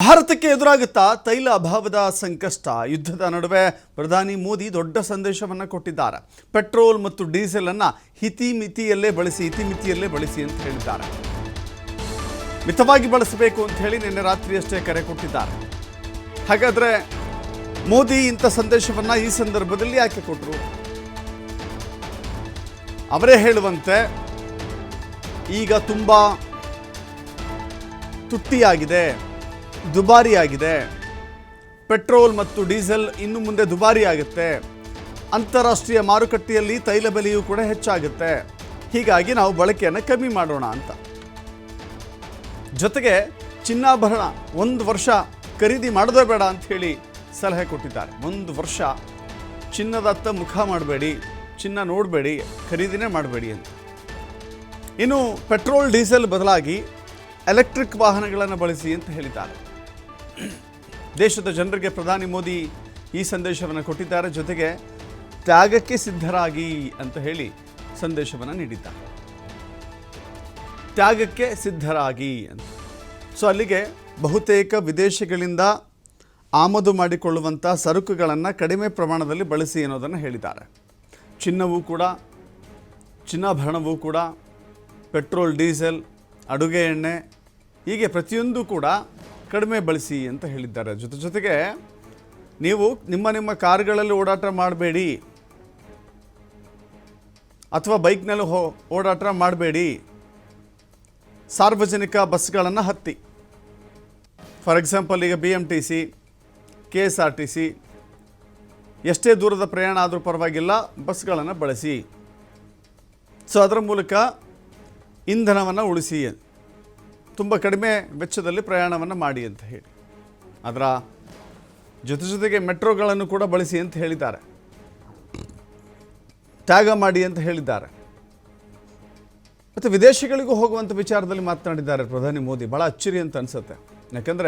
ಭಾರತಕ್ಕೆ ಎದುರಾಗುತ್ತಾ ತೈಲ ಅಭಾವದ ಸಂಕಷ್ಟ. ಯುದ್ಧದ ನಡುವೆ ಪ್ರಧಾನಿ ಮೋದಿ ದೊಡ್ಡ ಸಂದೇಶವನ್ನು ಕೊಟ್ಟಿದ್ದಾರೆ. ಪೆಟ್ರೋಲ್ ಮತ್ತು ಡೀಸೆಲ್ ಅನ್ನು ಇತಿಮಿತಿಯಲ್ಲೇ ಬಳಸಿ ಅಂತ ಹೇಳಿದ್ದಾರೆ. ಮಿತವಾಗಿ ಬಳಸಬೇಕು ಅಂತ ಹೇಳಿ ನಿನ್ನೆ ರಾತ್ರಿಯಷ್ಟೇ ಕರೆ ಕೊಟ್ಟಿದ್ದಾರೆ. ಹಾಗಾದ್ರೆ ಮೋದಿ ಇಂಥ ಸಂದೇಶವನ್ನು ಈ ಸಂದರ್ಭದಲ್ಲಿ ಯಾಕೆ ಕೊಟ್ಟರು? ಅವರೇ ಹೇಳುವಂತೆ ಈಗ ತುಂಬ ತುಟ್ಟಿಯಾಗಿದೆ, ದುಬಾರಿಯಾಗಿದೆ. ಪೆಟ್ರೋಲ್ ಮತ್ತು ಡೀಸೆಲ್ ಇನ್ನು ಮುಂದೆ ದುಬಾರಿ ಆಗುತ್ತೆ. ಅಂತಾರಾಷ್ಟ್ರೀಯ ಮಾರುಕಟ್ಟೆಯಲ್ಲಿ ತೈಲ ಬೆಲೆಯೂ ಕೂಡ ಹೆಚ್ಚಾಗುತ್ತೆ. ಹೀಗಾಗಿ ನಾವು ಬಳಕೆಯನ್ನು ಕಮ್ಮಿ ಮಾಡೋಣ ಅಂತ. ಜೊತೆಗೆ ಚಿನ್ನಾಭರಣ 1 ವರ್ಷ ಖರೀದಿ ಮಾಡೋದೇ ಬೇಡ ಅಂತ ಹೇಳಿ ಸಲಹೆ ಕೊಟ್ಟಿದ್ದಾರೆ. 1 ವರ್ಷ ಚಿನ್ನದತ್ತ ಮುಖ ಮಾಡಬೇಡಿ, ಚಿನ್ನ ನೋಡಬೇಡಿ, ಖರೀದಿನೇ ಮಾಡಬೇಡಿ ಅಂತ. ಇನ್ನು ಪೆಟ್ರೋಲ್ ಡೀಸೆಲ್ ಬದಲಾಗಿ ಎಲೆಕ್ಟ್ರಿಕ್ ವಾಹನಗಳನ್ನು ಬಳಸಿ ಅಂತ ಹೇಳಿದ್ದಾರೆ. ದೇಶದ ಜನರಿಗೆ ಪ್ರಧಾನಿ ಮೋದಿ ಈ ಸಂದೇಶವನ್ನು ಕೊಟ್ಟಿದ್ದಾರೆ. ಜೊತೆಗೆ ತ್ಯಾಗಕ್ಕೆ ಸಿದ್ಧರಾಗಿ ಅಂತ ಹೇಳಿ ಸಂದೇಶವನ್ನು ನೀಡಿದ್ದಾರೆ. ತ್ಯಾಗಕ್ಕೆ ಸಿದ್ಧರಾಗಿ ಅಂತ. ಸೊ ಅಲ್ಲಿಗೆ ಬಹುತೇಕ ವಿದೇಶಗಳಿಂದ ಆಮದು ಮಾಡಿಕೊಳ್ಳುವಂಥ ಸರಕುಗಳನ್ನು ಕಡಿಮೆ ಪ್ರಮಾಣದಲ್ಲಿ ಬಳಸಿ ಅನ್ನೋದನ್ನು ಹೇಳಿದ್ದಾರೆ. ಚಿನ್ನಾಭರಣವೂ ಕೂಡ, ಪೆಟ್ರೋಲ್ ಡೀಸೆಲ್, ಅಡುಗೆ ಎಣ್ಣೆ, ಹೀಗೆ ಪ್ರತಿಯೊಂದು ಕೂಡ ಕಡಿಮೆ ಬಳಸಿ ಅಂತ ಹೇಳಿದ್ದಾರೆ. ಜೊತೆಗೆ ನೀವು ನಿಮ್ಮ ಕಾರುಗಳಲ್ಲಿ ಓಡಾಟ ಮಾಡಬೇಡಿ ಅಥವಾ ಬೈಕ್ನಲ್ಲಿ ಓಡಾಟ ಮಾಡಬೇಡಿ. ಸಾರ್ವಜನಿಕ ಬಸ್ಗಳನ್ನು ಹತ್ತಿ. ಫಾರ್ ಎಕ್ಸಾಂಪಲ್ ಈಗ BMTC, KSRTC ಎಷ್ಟೇ ದೂರದ ಪ್ರಯಾಣ ಆದರೂ ಪರವಾಗಿಲ್ಲ, ಬಸ್ಗಳನ್ನು ಬಳಸಿ. ಸೊ ಅದರ ಮೂಲಕ ಇಂಧನವನ್ನು ಉಳಿಸಿ, ತುಂಬ ಕಡಿಮೆ ವೆಚ್ಚದಲ್ಲಿ ಪ್ರಯಾಣವನ್ನು ಮಾಡಿ ಅಂತ ಹೇಳಿ. ಅದರ ಜೊತೆಗೆ ಮೆಟ್ರೋಗಳನ್ನು ಕೂಡ ಬಳಸಿ ಅಂತ ಹೇಳಿದ್ದಾರೆ. ತ್ಯಾಗ ಮಾಡಿ ಅಂತ ಹೇಳಿದ್ದಾರೆ. ಮತ್ತು ವಿದೇಶಗಳಿಗೂ ಹೋಗುವಂಥ ವಿಚಾರದಲ್ಲಿ ಮಾತನಾಡಿದ್ದಾರೆ ಪ್ರಧಾನಿ ಮೋದಿ. ಭಾಳ ಅಚ್ಚರಿ ಅಂತ ಅನಿಸುತ್ತೆ. ಯಾಕಂದರೆ